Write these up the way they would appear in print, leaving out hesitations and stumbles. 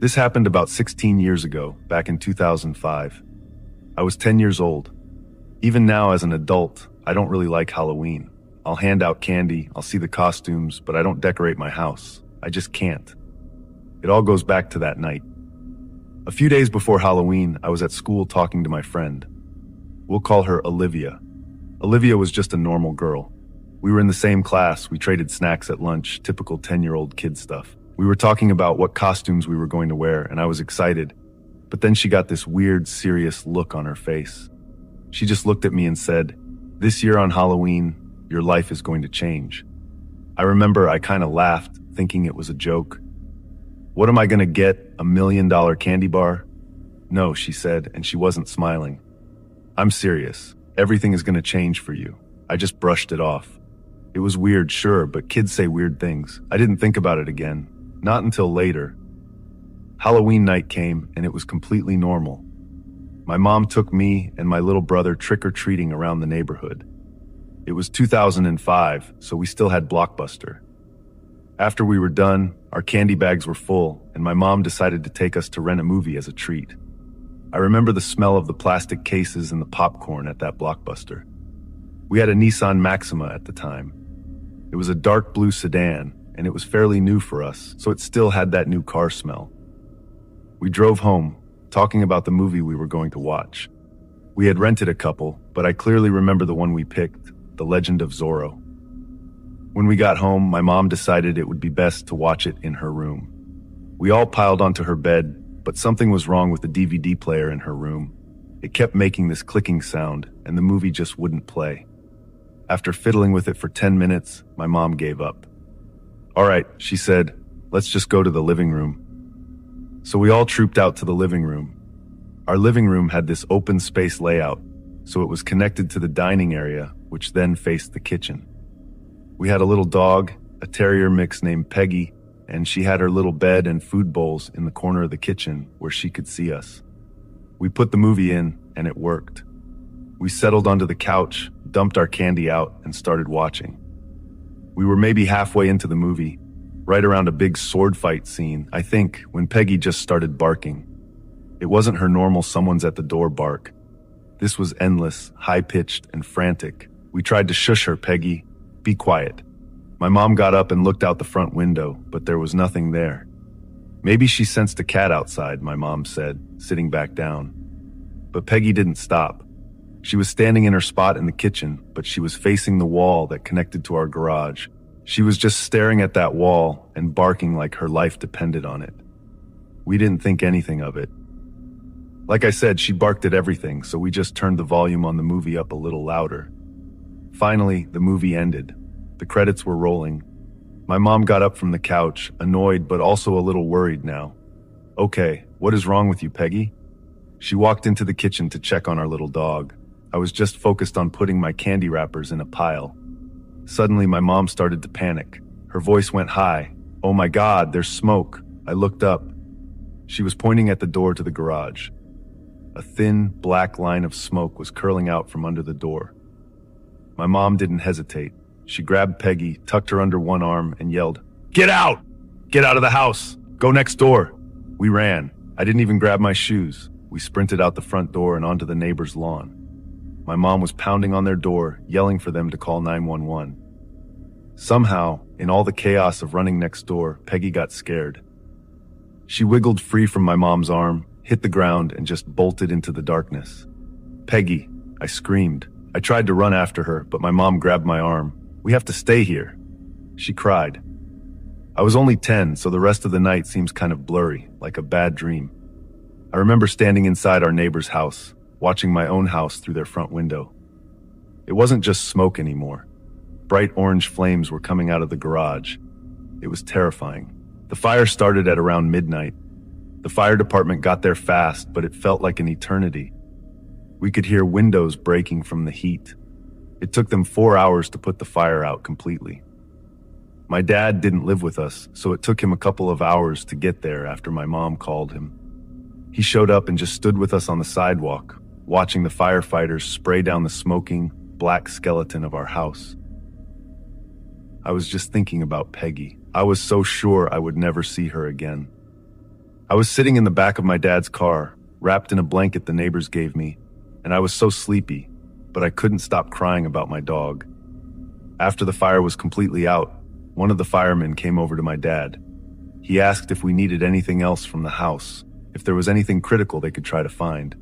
This happened about 16 years ago, back in 2005. I was 10 years old. Even now, as an adult, I don't really like Halloween. I'll hand out candy, I'll see the costumes, but I don't decorate my house. I just can't. It all goes back to that night. A few days before Halloween, I was at school talking to my friend. We'll call her Olivia. Olivia was just a normal girl. We were in the same class, we traded snacks at lunch, typical 10-year-old kid stuff. We were talking about what costumes we were going to wear, and I was excited. But then she got this weird, serious look on her face. She just looked at me and said, "This year on Halloween, your life is going to change." I remember I kind of laughed, thinking it was a joke. "What am I going to get, $1 million candy bar?" "No," she said, and she wasn't smiling. "I'm serious. Everything is going to change for you." I just brushed it off. It was weird, sure, but kids say weird things. I didn't think about it again. Not until later. Halloween night came, and it was completely normal. My mom took me and my little brother trick-or-treating around the neighborhood. It was 2005, so we still had Blockbuster. After we were done, our candy bags were full, and my mom decided to take us to rent a movie as a treat. I remember the smell of the plastic cases and the popcorn at that Blockbuster. We had a Nissan Maxima at the time. It was a dark blue sedan, and it was fairly new for us, so it still had that new car smell. We drove home, talking about the movie we were going to watch. We had rented a couple, but I clearly remember the one we picked, The Legend of Zorro. When we got home, my mom decided it would be best to watch it in her room. We all piled onto her bed, but something was wrong with the DVD player in her room. It kept making this clicking sound, and the movie just wouldn't play. After fiddling with it for 10 minutes, my mom gave up. "All right," she said, "let's just go to the living room." So we all trooped out to the living room. Our living room had this open space layout, so it was connected to the dining area, which then faced the kitchen. We had a little dog, a terrier mix named Peggy, and she had her little bed and food bowls in the corner of the kitchen where she could see us. We put the movie in, and it worked. We settled onto the couch, dumped our candy out, and started watching. We were maybe halfway into the movie, right around a big sword fight scene, I think, when Peggy just started barking. It wasn't her normal someone's at the door bark. This was endless, high-pitched, and frantic. We tried to shush her, "Peggy, be quiet." My mom got up and looked out the front window, but there was nothing there. "Maybe she sensed a cat outside," my mom said, sitting back down. But Peggy didn't stop. She was standing in her spot in the kitchen, but she was facing the wall that connected to our garage. She was just staring at that wall and barking like her life depended on it. We didn't think anything of it. Like I said, she barked at everything, so we just turned the volume on the movie up a little louder. Finally, the movie ended. The credits were rolling. My mom got up from the couch, annoyed but also a little worried now. "Okay, what is wrong with you, Peggy?" She walked into the kitchen to check on our little dog. I was just focused on putting my candy wrappers in a pile. Suddenly, my mom started to panic. Her voice went high. "Oh my God, there's smoke." I looked up. She was pointing at the door to the garage. A thin, black line of smoke was curling out from under the door. My mom didn't hesitate. She grabbed Peggy, tucked her under one arm, and yelled, "Get out! Get out of the house! Go next door!" We ran. I didn't even grab my shoes. We sprinted out the front door and onto the neighbor's lawn. My mom was pounding on their door, yelling for them to call 911. Somehow, in all the chaos of running next door, Peggy got scared. She wiggled free from my mom's arm, hit the ground, and just bolted into the darkness. "Peggy!" I screamed. I tried to run after her, but my mom grabbed my arm. "We have to stay here," she cried. I was only 10, so the rest of the night seems kind of blurry, like a bad dream. I remember standing inside our neighbor's house, watching my own house through their front window. It wasn't just smoke anymore. Bright orange flames were coming out of the garage. It was terrifying. The fire started at around midnight. The fire department got there fast, but it felt like an eternity. We could hear windows breaking from the heat. It took them 4 hours to put the fire out completely. My dad didn't live with us, so it took him a couple of hours to get there after my mom called him. He showed up and just stood with us on the sidewalk, watching the firefighters spray down the smoking, black skeleton of our house. I was just thinking about Peggy. I was so sure I would never see her again. I was sitting in the back of my dad's car, wrapped in a blanket the neighbors gave me, and I was so sleepy, but I couldn't stop crying about my dog. After the fire was completely out, one of the firemen came over to my dad. He asked if we needed anything else from the house, if there was anything critical they could try to find.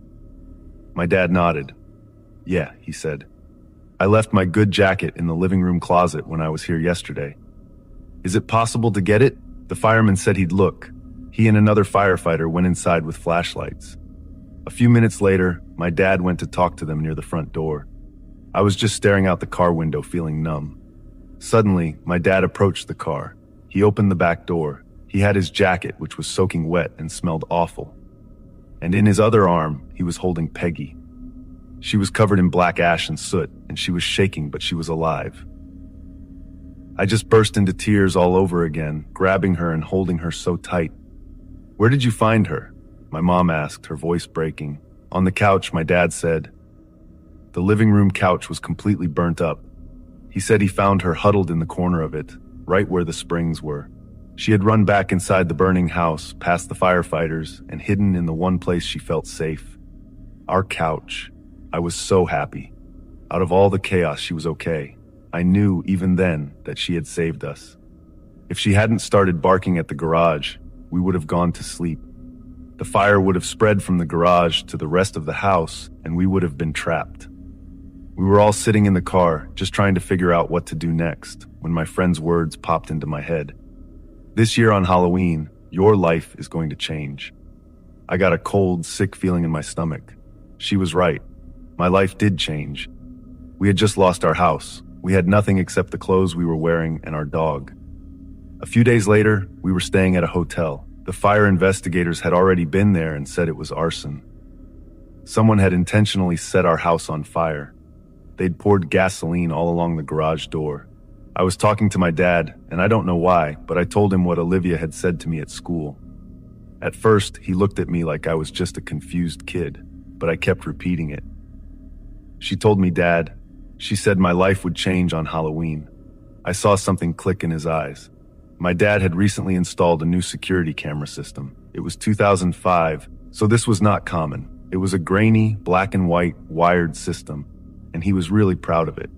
My dad nodded. "Yeah," he said. "I left my good jacket in the living room closet when I was here yesterday." "Is it possible to get it?" The fireman said he'd look. He and another firefighter went inside with flashlights. A few minutes later, my dad went to talk to them near the front door. I was just staring out the car window feeling numb. Suddenly, my dad approached the car. He opened the back door. He had his jacket, which was soaking wet and smelled awful. And in his other arm, he was holding Peggy. She was covered in black ash and soot, and she was shaking, but she was alive. I just burst into tears all over again, grabbing her and holding her so tight. "Where did you find her?" my mom asked, her voice breaking. "On the couch," my dad said. The living room couch was completely burnt up. He said he found her huddled in the corner of it, right where the springs were. She had run back inside the burning house, past the firefighters, and hidden in the one place she felt safe. Our couch. I was so happy. Out of all the chaos, she was okay. I knew, even then, that she had saved us. If she hadn't started barking at the garage, we would have gone to sleep. The fire would have spread from the garage to the rest of the house, and we would have been trapped. We were all sitting in the car, just trying to figure out what to do next, when my friend's words popped into my head. "This year on Halloween, your life is going to change." I got a cold, sick feeling in my stomach. She was right. My life did change. We had just lost our house. We had nothing except the clothes we were wearing and our dog. A few days later, we were staying at a hotel. The fire investigators had already been there and said it was arson. Someone had intentionally set our house on fire. They'd poured gasoline all along the garage door. I was talking to my dad, and I don't know why, but I told him what Olivia had said to me at school. At first, he looked at me like I was just a confused kid, but I kept repeating it. "She told me, Dad. She said my life would change on Halloween." I saw something click in his eyes. My dad had recently installed a new security camera system. It was 2005, so this was not common. It was a grainy, black and white, wired system, and he was really proud of it.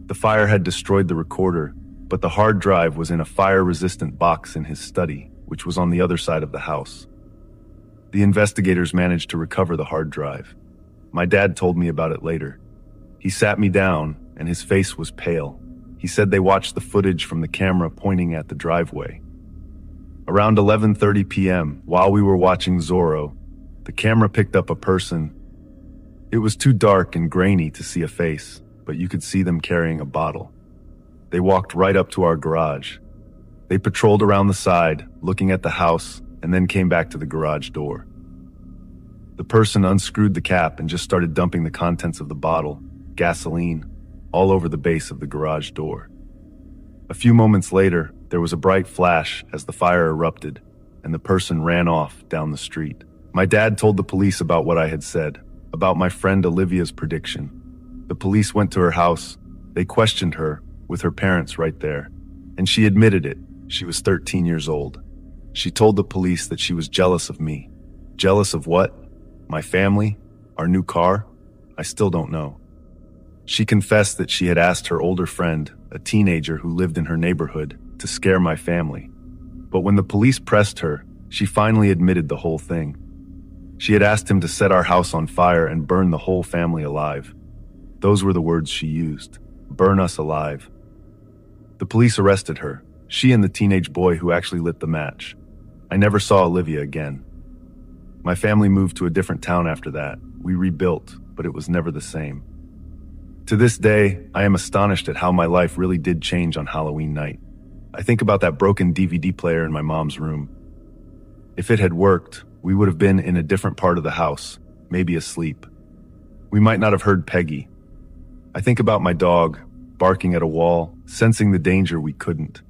The fire had destroyed the recorder, but the hard drive was in a fire-resistant box in his study, which was on the other side of the house. The investigators managed to recover the hard drive. My dad told me about it later. He sat me down, and his face was pale. He said they watched the footage from the camera pointing at the driveway. Around 11:30 p.m., while we were watching Zorro, the camera picked up a person. It was too dark and grainy to see a face, but you could see them carrying a bottle. They walked right up to our garage. They patrolled around the side, looking at the house, and then came back to the garage door. The person unscrewed the cap and just started dumping the contents of the bottle, gasoline, all over the base of the garage door. A few moments later, there was a bright flash as the fire erupted, and the person ran off down the street. My dad told the police about what I had said, about my friend Olivia's prediction. The police went to her house. They questioned her, with her parents right there, and she admitted it. She was 13 years old. She told the police that she was jealous of me. Jealous of what? My family? Our new car? I still don't know. She confessed that she had asked her older friend, a teenager who lived in her neighborhood, to scare my family. But when the police pressed her, she finally admitted the whole thing. She had asked him to set our house on fire and burn the whole family alive. Those were the words she used. Burn us alive. The police arrested her, she and the teenage boy who actually lit the match. I never saw Olivia again. My family moved to a different town after that. We rebuilt, but it was never the same. To this day, I am astonished at how my life really did change on Halloween night. I think about that broken DVD player in my mom's room. If it had worked, we would have been in a different part of the house, maybe asleep. We might not have heard Peggy. I think about my dog, barking at a wall, sensing the danger we couldn't.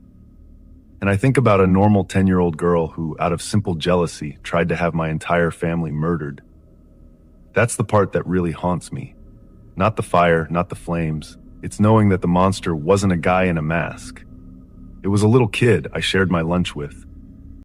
And I think about a normal 10-year-old girl who, out of simple jealousy, tried to have my entire family murdered. That's the part that really haunts me. Not the fire, not the flames. It's knowing that the monster wasn't a guy in a mask. It was a little kid I shared my lunch with.